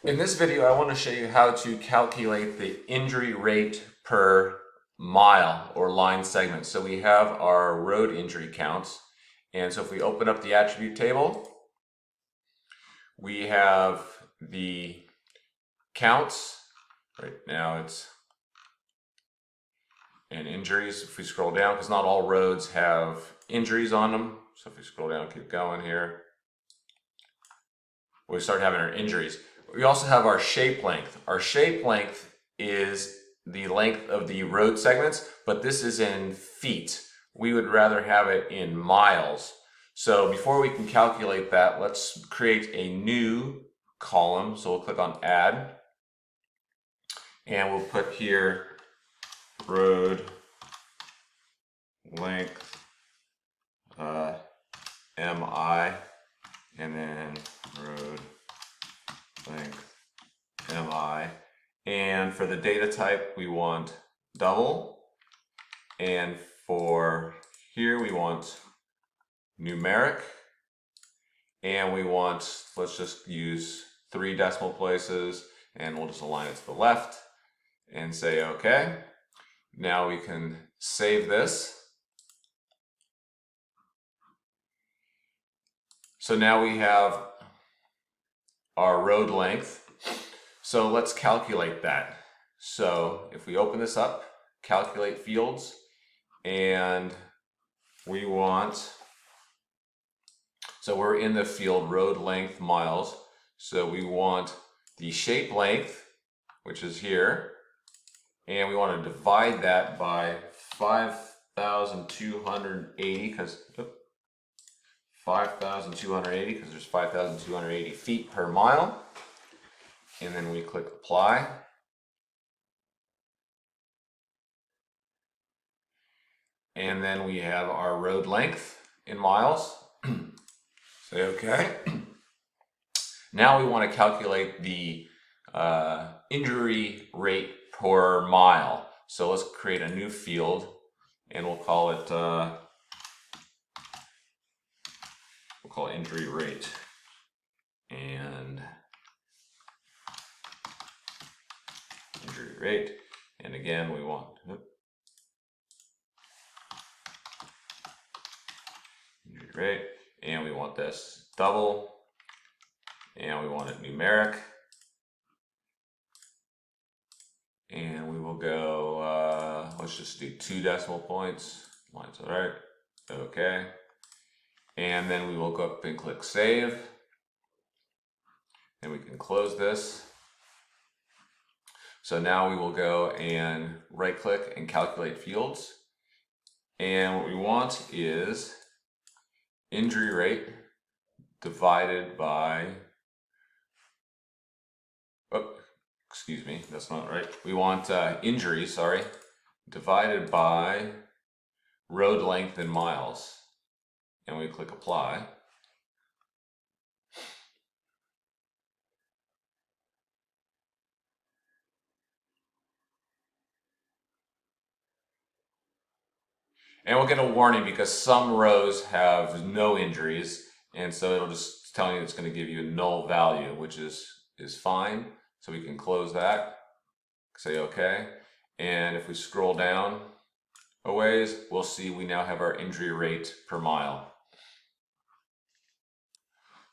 In this video, I want to show you how to calculate the injury rate per mile or line segment. So we have our road injury counts. And so if we open up the attribute table, we have the counts. Right now it's and injuries. If we scroll down, because not all roads have injuries on them. So if we scroll down, keep going here, we start having our injuries. We also have our shape length. Our shape length is the length of the road segments, but this is in feet. We would rather have it in miles. So before we can calculate that, let's create a new column. So we'll click on Add, and we'll put here road length MI, and then road length MI. And for the data type, we want double. And for here, we want numeric. And we want, let's just use 3 decimal places, and we'll just align it to the left and say OK. Now we can save this. So now we have our road length. So let's calculate that. So if we open this up, calculate fields, and we want, so we're in the field road length miles. So we want the shape length, which is here, and we want to divide that by 5,280 because 5,280 because there's 5,280 feet per mile. And then we click apply. And then we have our road length in miles. Say OK. Now we want to calculate the injury rate per mile. So let's create a new field, and we'll call it injury rate. And injury rate. And again, we want injury rate, and we want this double, and we want it numeric. And we will go, let's just do 2 decimal points. Mine's all right. Okay. And then we will go up and click save. And we can close this. So now we will go and right click and calculate fields. And what we want is injury rate divided by, oh, excuse me, that's not right. We want injuries, sorry, divided by road length in miles. And we click apply. And we'll get a warning because some rows have no injuries, and so it'll just tell you it's going to give you a null value, which is fine. So we can close that, say OK. And if we scroll down a ways, we'll see we now have our injury rate per mile.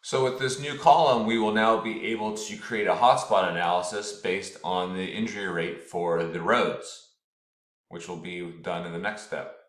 So with this new column, we will now be able to create a hotspot analysis based on the injury rate for the roads, which will be done in the next step.